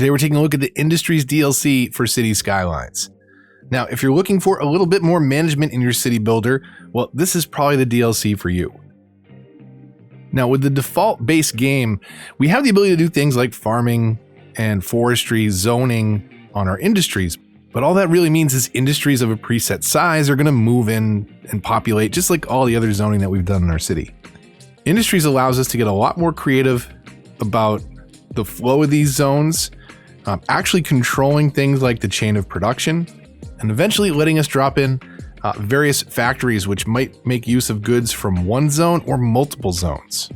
Today we're taking a look at the Industries DLC for City Skylines. Now, if you're looking for a little bit more management in your city builder, well, this is probably the DLC for you. Now, with the default base game, we have the ability to do things like farming and forestry zoning on our industries, but all that really means is industries of a preset size are going to move in and populate just like all the other zoning that we've done in our city. Industries allows us to get a lot more creative about the flow of these zones, actually controlling things like the chain of production, and eventually letting us drop in various factories which might make use of goods from one zone or multiple zones.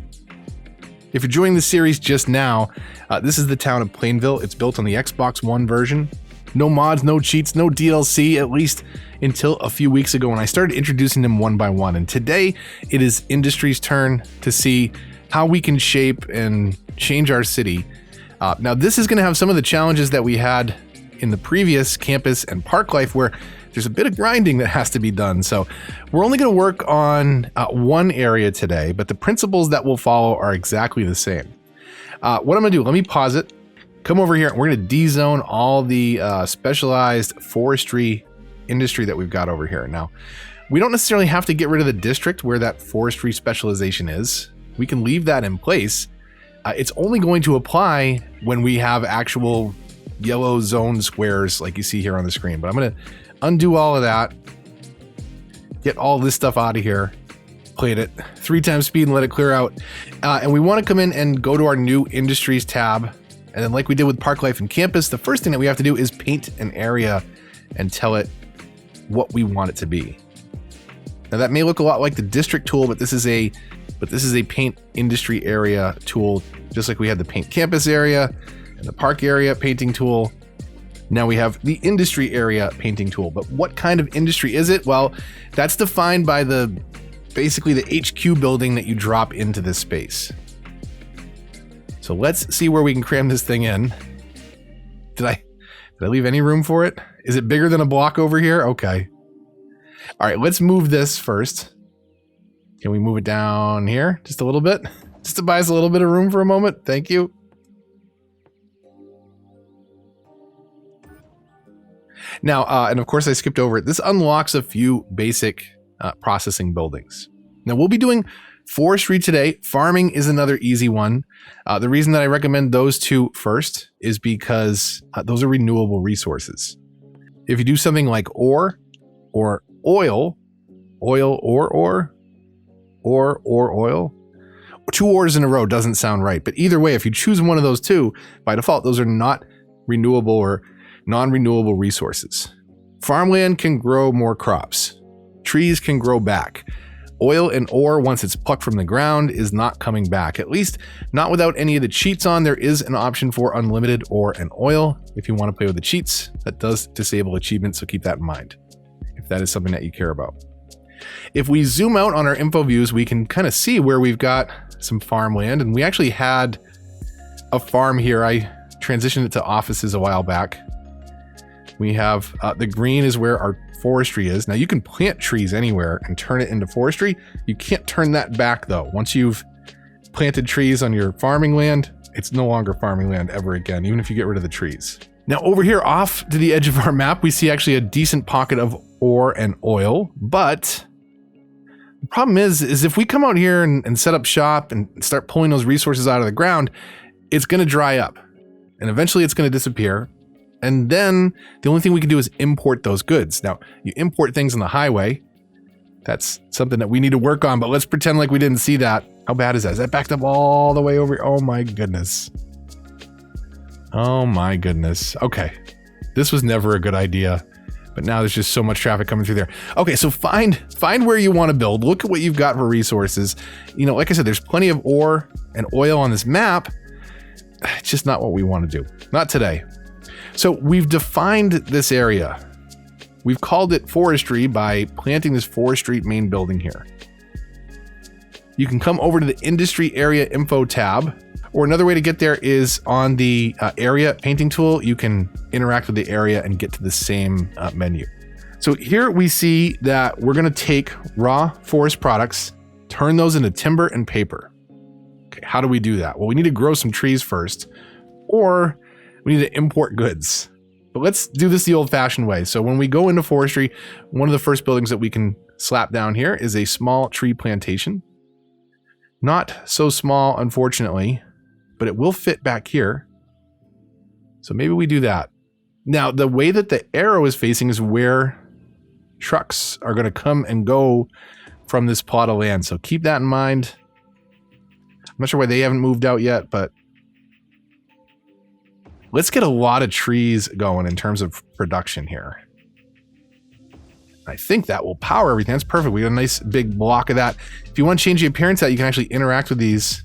If you're joining the series just now, this is the town of Plainville. It's built on the Xbox One version. No mods, no cheats, no DLC, at least until a few weeks ago when I started introducing them one by one. And today it is Industry's turn to see how we can shape and change our city. Now this is going to have some of the challenges that we had in the previous campus and park life where there's a bit of grinding that has to be done. So we're only going to work on one area today, but the principles that we'll follow are exactly the same. What I'm going to do, let me pause it. Come over here. We're going to de-zone all the specialized forestry industry that we've got over here. Now, we don't necessarily have to get rid of the district where that forestry specialization is. We can leave that in place. It's only going to apply when we have actual yellow zone squares like you see here on the screen. But I'm going to undo all of that, get all this stuff out of here, play it at 3 times speed and let it clear out. And we want to come in and go to our new Industries tab. And then like we did with Park Life and Campus, the first thing that we have to do is paint an area and tell it what we want it to be. Now that may look a lot like the district tool, but this is a paint industry area tool, just like we had the paint campus area and the park area painting tool. Now we have the industry area painting tool, but what kind of industry is it? Well, that's defined by basically the HQ building that you drop into this space. So let's see where we can cram this thing in. Did I leave any room for it? Is it bigger than a block over here? Okay. All right, let's move this first. Can we move it down here just a little bit? Just to buy us a little bit of room for a moment. Thank you. Now, and of course I skipped over it. This unlocks a few basic processing buildings. Now we'll be doing forestry today. Farming is another easy one. The reason that I recommend those two first is because those are renewable resources. If you do something like ore or oil, or oil, 2 ores in a row doesn't sound right. But either way, if you choose one of those two, by default, those are not renewable or non-renewable resources. Farmland can grow more crops. Trees can grow back. Oil and ore, once it's plucked from the ground, is not coming back. At least not without any of the cheats on. There is an option for unlimited ore and oil. If you want to play with the cheats, that does disable achievements, so keep that in mind if that is something that you care about. If we zoom out on our info views, we can kind of see where we've got some farmland, and we actually had a farm here. I transitioned it to offices a while back. We have the green is where our forestry is. Now you can plant trees anywhere and turn it into forestry. You can't turn that back though. Once you've planted trees on your farming land, it's no longer farming land ever again, even if you get rid of the trees. Now over here off to the edge of our map, we see actually a decent pocket of ore and oil, but the problem is if we come out here and set up shop and start pulling those resources out of the ground, it's going to dry up and eventually it's going to disappear. And then the only thing we can do is import those goods. Now, you import things on the highway. That's something that we need to work on, but let's pretend like we didn't see that. How bad is that? Is that backed up all the way over? Oh my goodness. Oh my goodness. Okay. This was never a good idea, but now there's just so much traffic coming through there. Okay, so find where you want to build. Look at what you've got for resources. You know, like I said, there's plenty of ore and oil on this map. It's just not what we want to do. Not today. So we've defined this area. We've called it forestry by planting this forestry main building here. You can come over to the industry area info tab, or another way to get there is on the area painting tool. You can interact with the area and get to the same menu. So here we see that we're going to take raw forest products, turn those into timber and paper. Okay, how do we do that? Well, we need to grow some trees first, or We need to import goods. But let's do this the old-fashioned way. So when we go into forestry, one of the first buildings that we can slap down here is a small tree plantation. Not so small, unfortunately, but it will fit back here. So maybe we do that. Now, the way that the arrow is facing is where trucks are going to come and go from this plot of land. So keep that in mind. I'm not sure why they haven't moved out yet, but let's get a lot of trees going in terms of production here. I think that will power everything. That's perfect. We got a nice big block of that. If you want to change the appearance of that, you can actually interact with these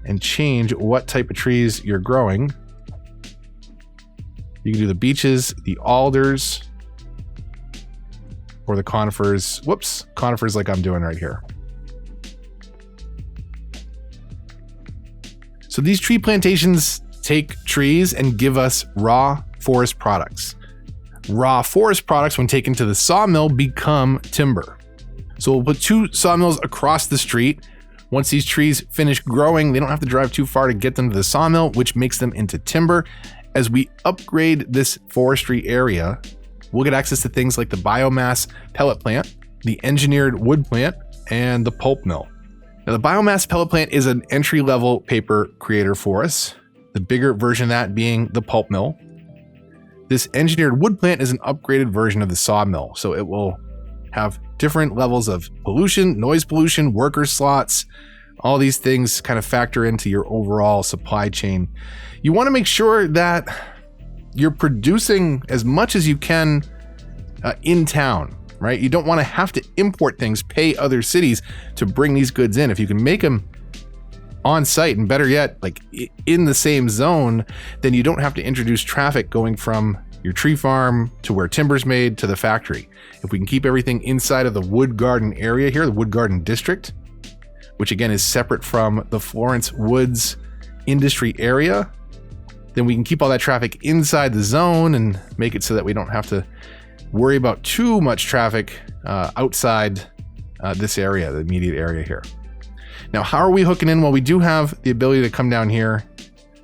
and change what type of trees you're growing. You can do the beeches, the alders, or the conifers. Whoops, conifers like I'm doing right here. So these tree plantations take trees and give us raw forest products. Raw forest products, when taken to the sawmill, become timber. So we'll put 2 sawmills across the street. Once these trees finish growing, they don't have to drive too far to get them to the sawmill, which makes them into timber. As we upgrade this forestry area, we'll get access to things like the biomass pellet plant, the engineered wood plant, and the pulp mill. Now, the biomass pellet plant is an entry-level paper creator for us, the bigger version of that being the pulp mill. This engineered wood plant is an upgraded version of the sawmill, so it will have different levels of pollution, noise pollution, worker slots. All these things kind of factor into your overall supply chain. You want to make sure that you're producing as much as you can in town, right? You don't want to have to import things, pay other cities to bring these goods in. If you can make them on site, and better yet, like in the same zone, then you don't have to introduce traffic going from your tree farm to where timber's made to the factory. If we can keep everything inside of the wood garden area here, the wood garden district, which again is separate from the Florence Woods industry area, then we can keep all that traffic inside the zone and make it so that we don't have to worry about too much traffic outside this area, the immediate area here. Now, how are we hooking in? Well, we do have the ability to come down here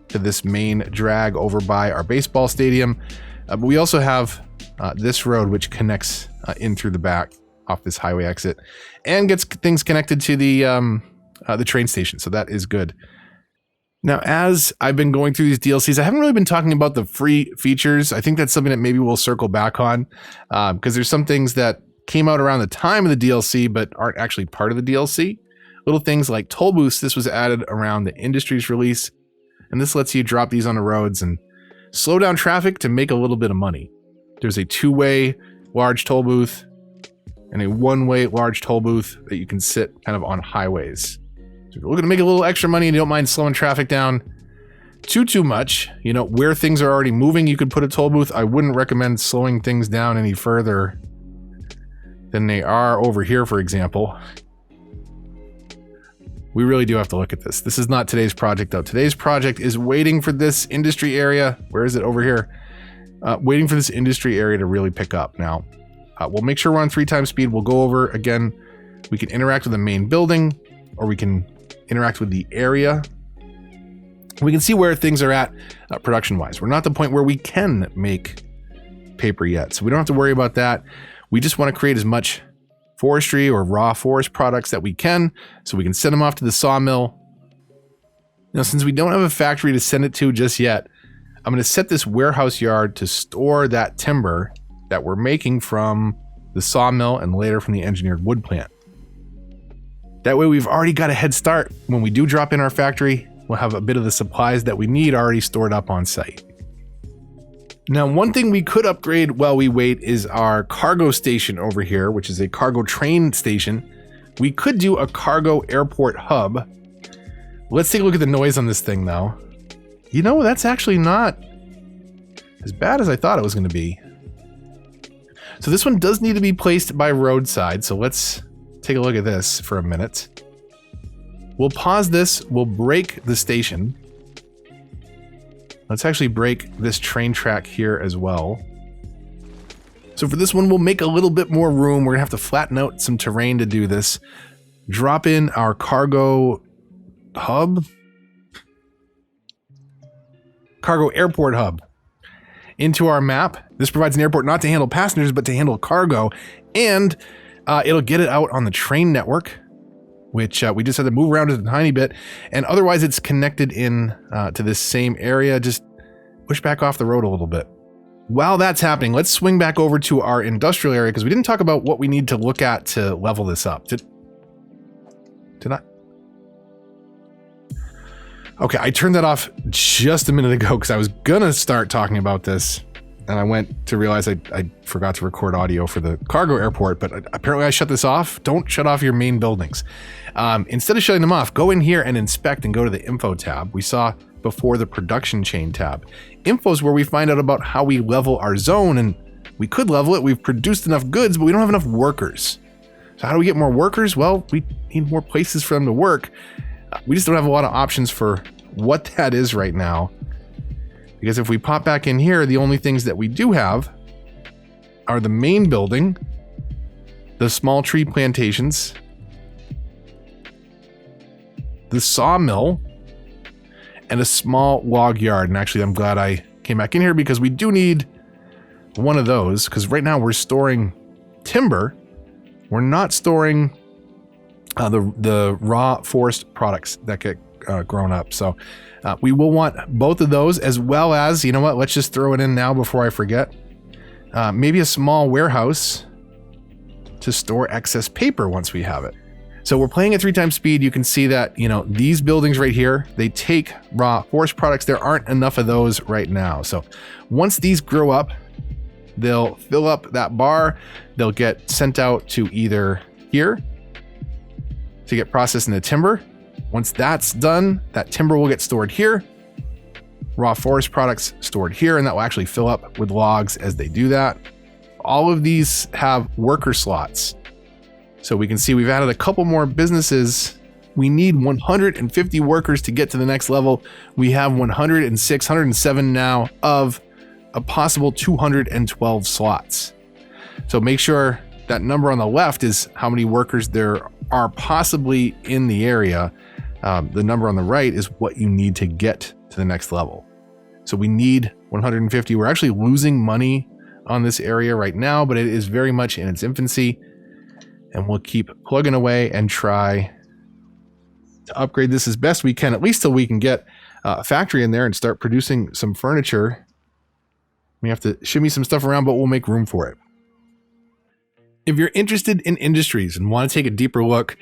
to this main drag over by our baseball stadium, but we also have this road which connects in through the back off this highway exit and gets things connected to the train station, so that is good. Now, as I've been going through these DLCs, I haven't really been talking about the free features. I think that's something that maybe we'll circle back on because there's some things that came out around the time of the DLC but aren't actually part of the DLC. Little things like toll booths, this was added around the industry's release, and this lets you drop these on the roads and slow down traffic to make a little bit of money. There's a 2-way large toll booth and a 1-way large toll booth that you can sit kind of on highways. So if you're looking to make a little extra money and you don't mind slowing traffic down too much, you know, where things are already moving, you could put a toll booth. I wouldn't recommend slowing things down any further than they are over here, for example. We really do have to look at this. This is not today's project, though. Today's project is waiting for this industry area. Where is it? Over here. Waiting for this industry area to really pick up. Now, we'll make sure we're on 3 times speed. We'll go over, again, we can interact with the main building, or we can interact with the area. We can see where things are at production-wise. We're not at the point where we can make paper yet, so we don't have to worry about that. We just want to create as much forestry or raw forest products that we can, so we can send them off to the sawmill. Now, since we don't have a factory to send it to just yet, I'm going to set this warehouse yard to store that timber that we're making from the sawmill and later from the engineered wood plant. That way we've already got a head start. When we do drop in our factory, we'll have a bit of the supplies that we need already stored up on site. Now, one thing we could upgrade while we wait is our cargo station over here, which is a cargo train station. We could do a cargo airport hub. Let's take a look at the noise on this thing, though. You know, that's actually not as bad as I thought it was going to be. So this one does need to be placed by roadside, so let's take a look at this for a minute. We'll pause this, we'll break the station. Let's actually break this train track here as well. So for this one, we'll make a little bit more room. We're gonna have to flatten out some terrain to do this. Drop in our cargo hub. cargo airport hub into our map. This provides an airport not to handle passengers, but to handle cargo, and it'll get it out on the train network, which we just had to move around a tiny bit, and otherwise it's connected in to this same area. Just push back off the road a little bit. While that's happening, let's swing back over to our industrial area, because we didn't talk about what we need to look at to level this up. Did I? Okay, I turned that off just a minute ago because I was gonna start talking about this, and I went to realize I forgot to record audio for the cargo airport, but apparently I shut this off. Don't shut off your main buildings. Instead of shutting them off, go in here and inspect and go to the info tab. We saw before the production chain tab. Info is where we find out about how we level our zone, and we could level it. We've produced enough goods, but we don't have enough workers. So how do we get more workers? Well, we need more places for them to work. We just don't have a lot of options for what that is right now. Because if we pop back in here, the only things that we do have are the main building, the small tree plantations, the sawmill, and a small log yard. And actually, I'm glad I came back in here because we do need one of those, because right now we're storing timber. We're not storing the raw forest products that get grown up. So we will want both of those, as well as, you know what, let's just throw it in now before I forget. Maybe a small warehouse to store excess paper once we have it. So we're playing at 3 times speed. You can see that, you know, these buildings right here, they take raw forest products. There aren't enough of those right now. So once these grow up, they'll fill up that bar. They'll get sent out to either here to get processed into timber. Once that's done, that timber will get stored here. Raw forest products stored here, and that will actually fill up with logs as they do that. All of these have worker slots. So we can see we've added a couple more businesses. We need 150 workers to get to the next level. We have 106, 107 now of a possible 212 slots. So make sure that number on the left is how many workers there are possibly in the area. The number on the right is what you need to get to the next level. So we need 150. We're actually losing money on this area right now, but it is very much in its infancy. And we'll keep plugging away and try to upgrade this as best we can, at least till we can get a factory in there and start producing some furniture. We have to shimmy some stuff around, but we'll make room for it. If you're interested in industries and want to take a deeper look,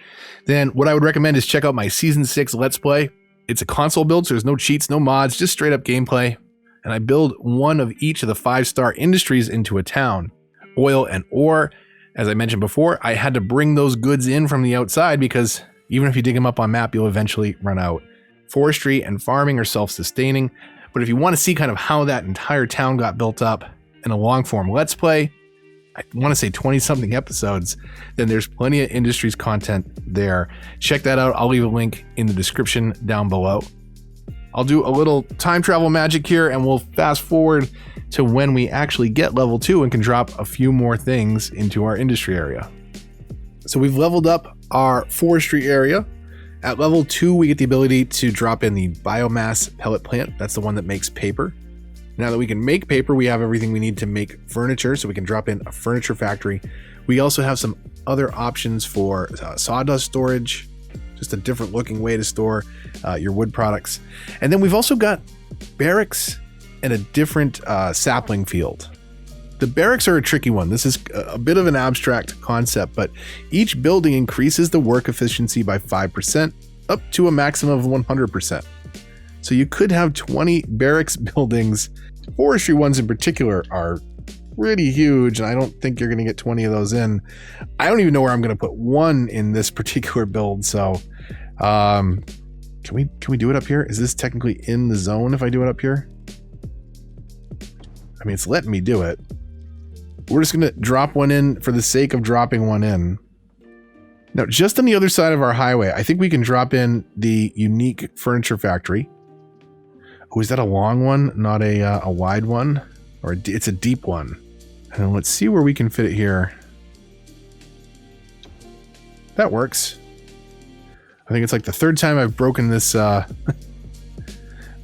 then what I would recommend is check out my Season 6 Let's Play. It's a console build, so there's no cheats, no mods, just straight up gameplay. And I build one of each of the 5-star industries into a town. Oil and ore. As I mentioned before, I had to bring those goods in from the outside because even if you dig them up on map, you'll eventually run out. Forestry and farming are self-sustaining, but if you want to see kind of how that entire town got built up in a long-form Let's Play, I want to say 20-something episodes, then there's plenty of industries content there. Check that out. I'll leave a link in the description down below. I'll do a little time travel magic here, and we'll fast forward to when we actually get level 2 and can drop a few more things into our industry area. So we've leveled up our forestry area. At level 2, we get the ability to drop in the biomass pellet plant. That's the one that makes paper. Now that we can make paper, we have everything we need to make furniture, so we can drop in a furniture factory. We also have some other options for sawdust storage, just a different looking way to store your wood products. And then we've also got barracks and a different sapling field. The barracks are a tricky one. This is a bit of an abstract concept, but each building increases the work efficiency by 5%, up to a maximum of 100%. So you could have 20 barracks buildings. Forestry ones in particular are pretty huge, and I don't think you're going to get 20 of those in. I don't even know where I'm going to put one in this particular build, so can we do it up here? Is this technically in the zone if I do it up here? I mean, it's letting me do it. We're just going to drop one in for the sake of dropping one in. Now, just on the other side of our highway, I think we can drop in the unique furniture factory. Oh, is that a long one, not a wide one? Or it's a deep one. And then let's see where we can fit it here. That works. I think it's like the third time I've broken this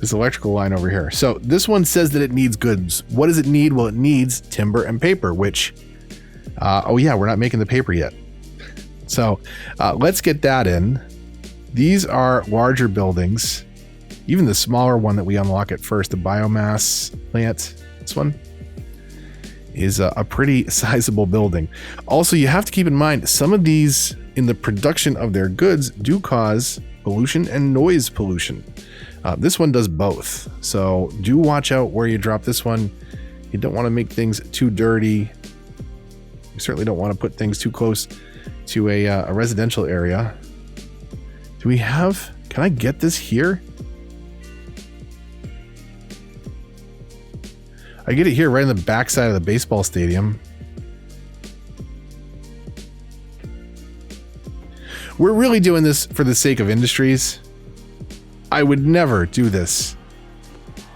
this electrical line over here. So this one says that it needs goods. What does it need? Well, it needs timber and paper, which, oh yeah, we're not making the paper yet. So let's get that in. These are larger buildings. Even the smaller one that we unlock at first, the biomass plant, this one is a pretty sizable building. Also, you have to keep in mind, some of these in the production of their goods do cause pollution and noise pollution. This one does both. So do watch out where you drop this one. You don't want to make things too dirty. You certainly don't want to put things too close to a residential area. Do we have, can I get this here? I get it here right in the backside of the baseball stadium. We're really doing this for the sake of industries. I would never do this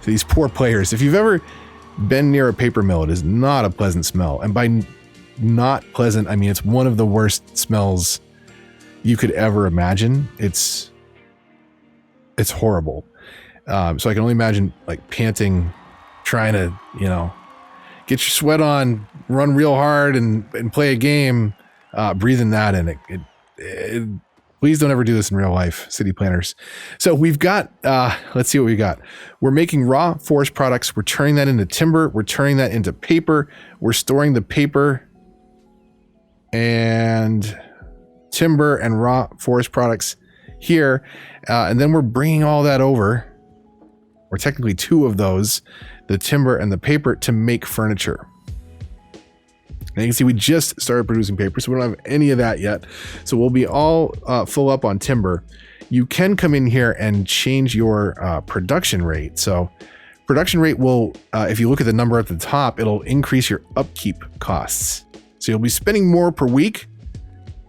to these poor players. If you've ever been near a paper mill, it is not a pleasant smell. And by not pleasant, I mean it's one of the worst smells you could ever imagine. It's horrible. So I can only imagine like panting, trying to, get your sweat on, run real hard and play a game, breathing that in. Please don't ever do this in real life, city planners. So we've got, let's see what we got. We're making raw forest products. We're turning that into timber. We're turning that into paper. We're storing the paper and timber and raw forest products here. And then we're bringing all that over, or technically two of those, the timber and the paper, to make furniture. And you can see we just started producing paper, so we don't have any of that yet. So we'll be all full up on timber. You can come in here and change your production rate. So production rate will, if you look at the number at the top, it'll increase your upkeep costs. So you'll be spending more per week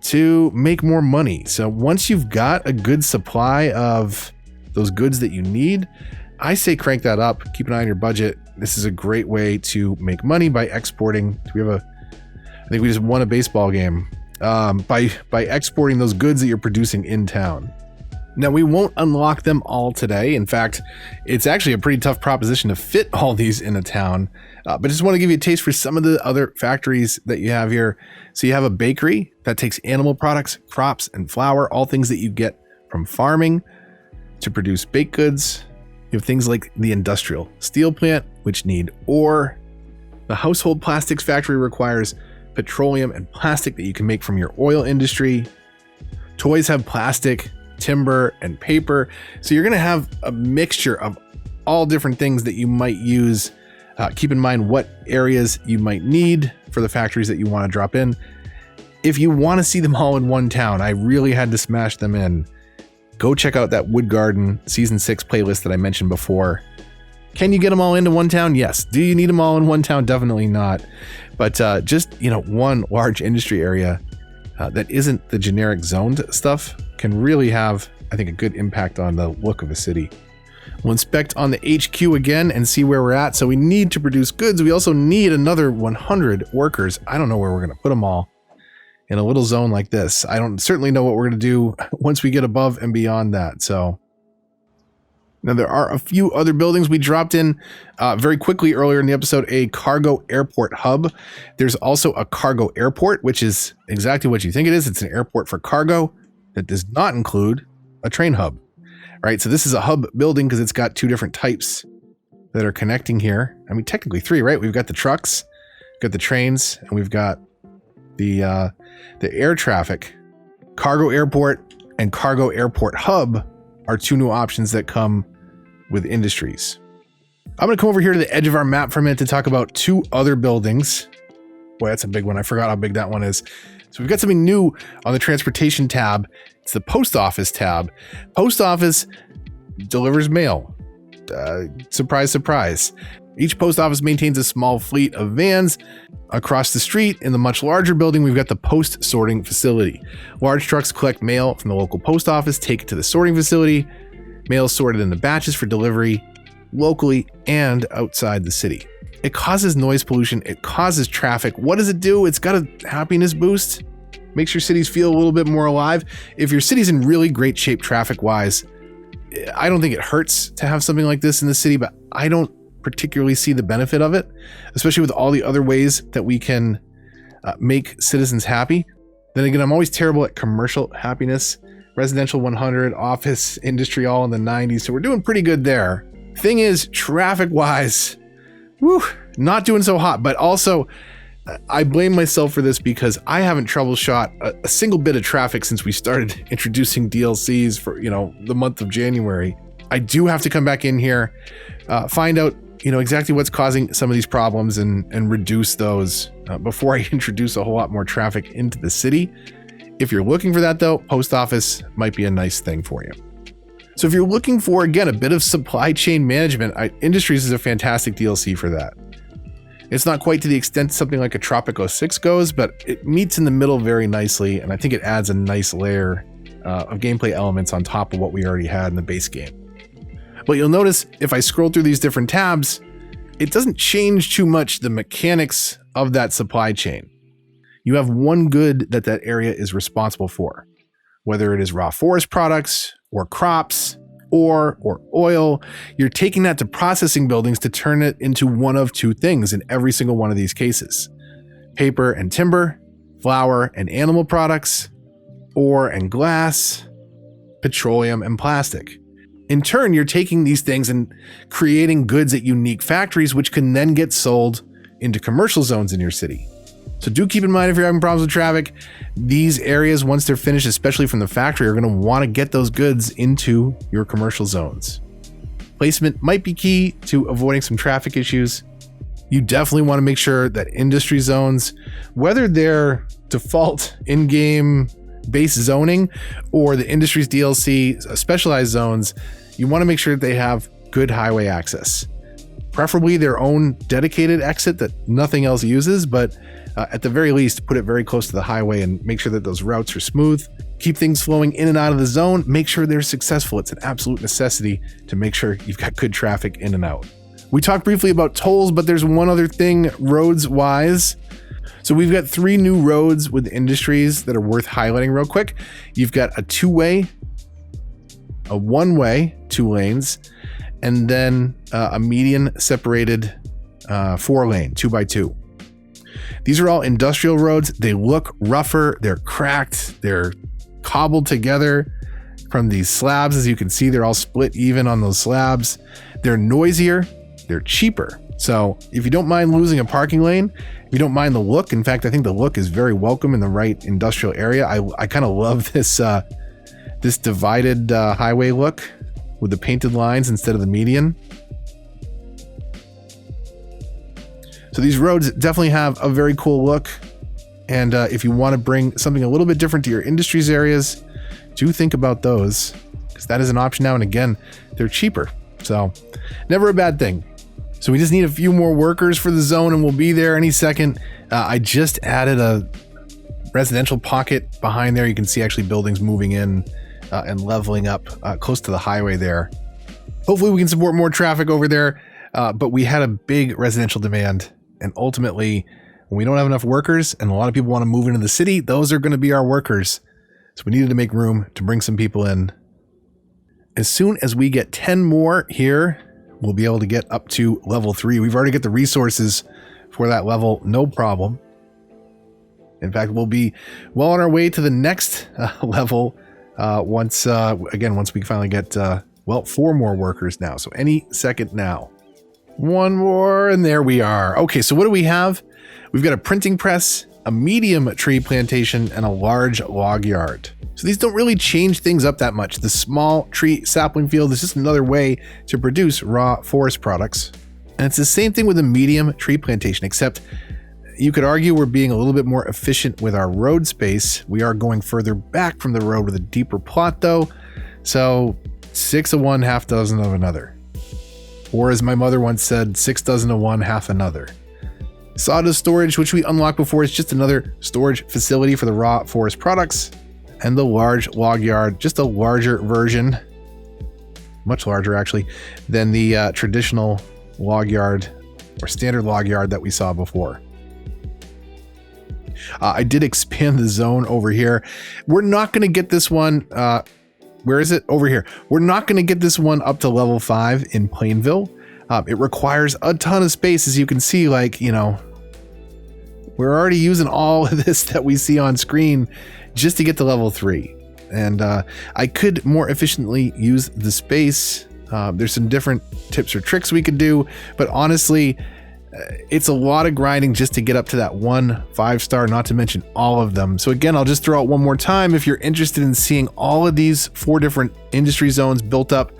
to make more money. So once you've got a good supply of those goods that you need, I say crank that up. Keep an eye on your budget. This is a great way to make money by exporting. Do we have I think we just won a baseball game by exporting those goods that you're producing in town. Now, we won't unlock them all today. In fact, it's actually a pretty tough proposition to fit all these in a town. But just want to give you a taste for some of the other factories that you have here. So you have a bakery that takes animal products, crops, and flour, all things that you get from farming to produce baked goods. You have things like the industrial steel plant, which need ore. The household plastics factory requires petroleum and plastic that you can make from your oil industry. Toys have plastic, timber, and paper. So you're going to have a mixture of all different things that you might use. Keep in mind what areas you might need for the factories that you want to drop in. If you want to see them all in one town, I really had to smash them in. Go check out that Wood Garden Season 6 playlist that I mentioned before. Can you get them all into one town? Yes. Do you need them all in one town? Definitely not. But just, one large industry area that isn't the generic zoned stuff can really have, I think, a good impact on the look of a city. We'll inspect on the HQ again and see where we're at. So we need to produce goods. We also need another 100 workers. I don't know where we're going to put them all in a little zone like this. I don't certainly know what we're going to do once we get above and beyond that. So now there are a few other buildings we dropped in very quickly earlier in the episode, a cargo airport hub. There's also a cargo airport, which is exactly what you think it is. It's an airport for cargo that does not include a train hub, right? So this is a hub building because it's got two different types that are connecting here. I mean, technically three, right? We've got the trucks, got the trains, and we've got the air traffic. Cargo airport and cargo airport hub are two new options that come with industries. I'm going to come over here to the edge of our map for a minute to talk about two other buildings. Boy, that's a big one. I forgot how big that one is. So we've got something new on the transportation tab. It's the post office tab. Post office delivers mail. Surprise, surprise. Each post office maintains a small fleet of vans. Across the street, in the much larger building, we've got the post sorting facility. Large trucks collect mail from the local post office, take it to the sorting facility. Mail is sorted into batches for delivery locally and outside the city. It causes noise pollution. It causes traffic. What does it do? It's got a happiness boost. Makes your cities feel a little bit more alive. If your city's in really great shape traffic-wise, I don't think it hurts to have something like this in the city, but I don't particularly see the benefit of it, especially with all the other ways that we can make citizens happy. Then again, I'm always terrible at commercial happiness. Residential 100, office, industry all in the 90s, so we're doing pretty good there. Thing is, traffic-wise, not doing so hot, but also I blame myself for this because I haven't troubleshot a single bit of traffic since we started introducing DLCs for, the month of January. I do have to come back in here, find out, exactly what's causing some of these problems and reduce those before I introduce a whole lot more traffic into the city. If you're looking for that though, post office might be a nice thing for you. So if you're looking for, again, a bit of supply chain management, Industries is a fantastic DLC for that. It's not quite to the extent something like a Tropico 6 goes, but it meets in the middle very nicely, and I think it adds a nice layer of gameplay elements on top of what we already had in the base game. But you'll notice if I scroll through these different tabs, it doesn't change too much the mechanics of that supply chain. You have one good that area is responsible for, whether it is raw forest products or crops or oil. You're taking that to processing buildings to turn it into one of two things in every single one of these cases: paper and timber, flour and animal products, ore and glass, petroleum and plastic. In turn, you're taking these things and creating goods at unique factories, which can then get sold into commercial zones in your city. So do keep in mind, if you're having problems with traffic, these areas, once they're finished, especially from the factory, are going to want to get those goods into your commercial zones. Placement might be key to avoiding some traffic issues. You definitely want to make sure that industry zones, whether they're default in-game base zoning or the Industries DLC specialized zones, you want to make sure that they have good highway access. Preferably their own dedicated exit that nothing else uses, but at the very least, put it very close to the highway and make sure that those routes are smooth. Keep things flowing in and out of the zone. Make sure they're successful. It's an absolute necessity to make sure you've got good traffic in and out. We talked briefly about tolls, but there's one other thing roads-wise. So we've got 3 new roads with Industries that are worth highlighting real quick. You've got a 2-way, a 1-way, 2 lanes, and then a median separated 4-lane, 2x2. These are all industrial roads. They look rougher, they're cracked, they're cobbled together from these slabs. As you can see, they're all split even on those slabs. They're noisier, they're cheaper. So if you don't mind losing a parking lane, if you don't mind the look, in fact, I think the look is very welcome in the right industrial area. I kind of love this this divided highway look with the painted lines instead of the median. So these roads definitely have a very cool look. And if you want to bring something a little bit different to your Industries areas, do think about those, because that is an option now. And again, they're cheaper. So never a bad thing. So we just need a few more workers for the zone and we'll be there any second. I just added a residential pocket behind there. You can see actually buildings moving in and leveling up close to the highway there. Hopefully we can support more traffic over there. But we had a big residential demand. And ultimately, when we don't have enough workers and a lot of people want to move into the city, those are going to be our workers. So we needed to make room to bring some people in. As soon as we get 10 more here, we'll be able to get up to level 3. We've already got the resources for that level, no problem. In fact, we'll be well on our way to the next level once we finally get, 4 more workers now. So any second now. 1 more, and there we are. Okay, so what do we have? We've got a printing press, a medium tree plantation, and a large log yard. So these don't really change things up that much. The small tree sapling field is just another way to produce raw forest products. And it's the same thing with a medium tree plantation, except you could argue we're being a little bit more efficient with our road space. We are going further back from the road with a deeper plot though. So 6 of one, half dozen of another. Or as my mother once said, 6 dozen of one, half another. Sawdust storage, which we unlocked before, is just another storage facility for the raw forest products. And the large log yard, just a larger version, much larger actually, than the traditional log yard or standard log yard that we saw before. I did expand the zone over here. We're not going to get this one where is it? Over here. We're not going to get this one up to level 5 in Plainville. It requires a ton of space, as you can see. Like, you know, we're already using all of this that we see on screen just to get to level 3. And I could more efficiently use the space. There's some different tips or tricks we could do, but honestly, it's a lot of grinding just to get up to that 1 5-star, not to mention all of them. So again, I'll just throw out one more time. If you're interested in seeing all of these 4 different industry zones built up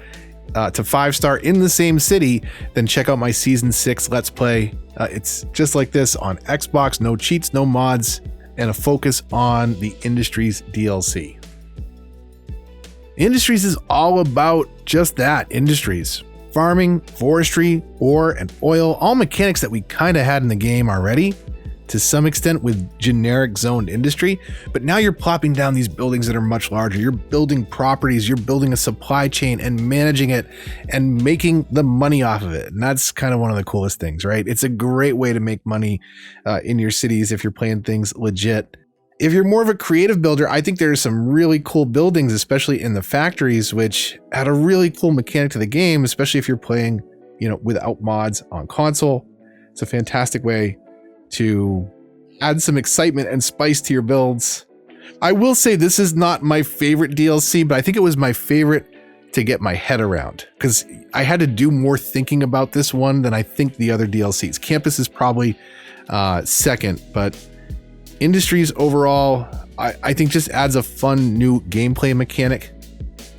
to 5-star in the same city, then check out my season 6 Let's Play. It's just like this on Xbox, no cheats, no mods, and a focus on the Industries DLC. Industries is all about just that, industries. Farming, forestry, ore, and oil, all mechanics that we kind of had in the game already, to some extent with generic zoned industry, but now you're plopping down these buildings that are much larger. You're building properties, you're building a supply chain and managing it and making the money off of it. And that's kind of one of the coolest things, right? It's a great way to make money in your cities if you're playing things legit. If you're more of a creative builder, I think there's some really cool buildings, especially in the factories, which add a really cool mechanic to the game, especially if you're playing, you know, without mods on console. It's a fantastic way to add some excitement and spice to your builds. I will say this is not my favorite DLC, but I think it was my favorite to get my head around, because I had to do more thinking about this one than I think the other DLCs. Campus is probably second, but Industries overall, I think just adds a fun new gameplay mechanic.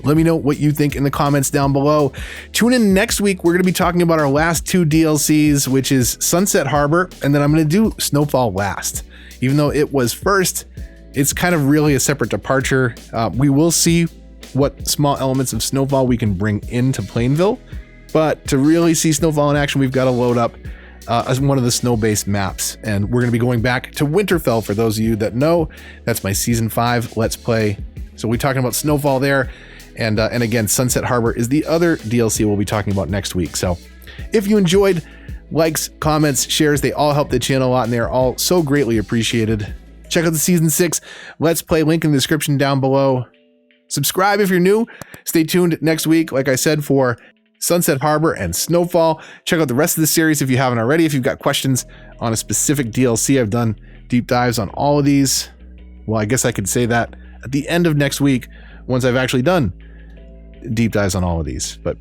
Let me know what you think in the comments down below. Tune in next week. We're going to be talking about our last 2 DLCs, which is Sunset Harbor, and then I'm going to do Snowfall last. Even though it was first, it's kind of really a separate departure. We will see what small elements of Snowfall we can bring into Plainville, but to really see Snowfall in action, we've got to load up as one of the snow-based maps, and we're going to be going back to Winterfell. For those of you that know, that's my season 5 Let's Play. So we're talking about Snowfall there, and again, Sunset Harbor is the other DLC we'll be talking about next week. So if you enjoyed, likes, comments, shares, they all help the channel a lot, and they're all so greatly appreciated. Check out the season 6 Let's Play, link in the description down below. Subscribe if you're new. Stay tuned next week, like I said, for Sunset Harbor and Snowfall. Check out the rest of the series if you haven't already. If you've got questions on a specific DLC, I've done deep dives on all of these. Well, I guess I could say that at the end of next week, once I've actually done deep dives on all of these. But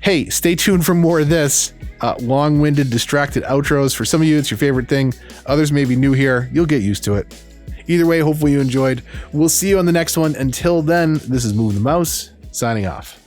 hey, stay tuned for more of this. Long-winded, distracted outros. For some of you, it's your favorite thing. Others may be new here. You'll get used to it. Either way, hopefully you enjoyed. We'll see you on the next one. Until then, this is Move the Mouse, signing off.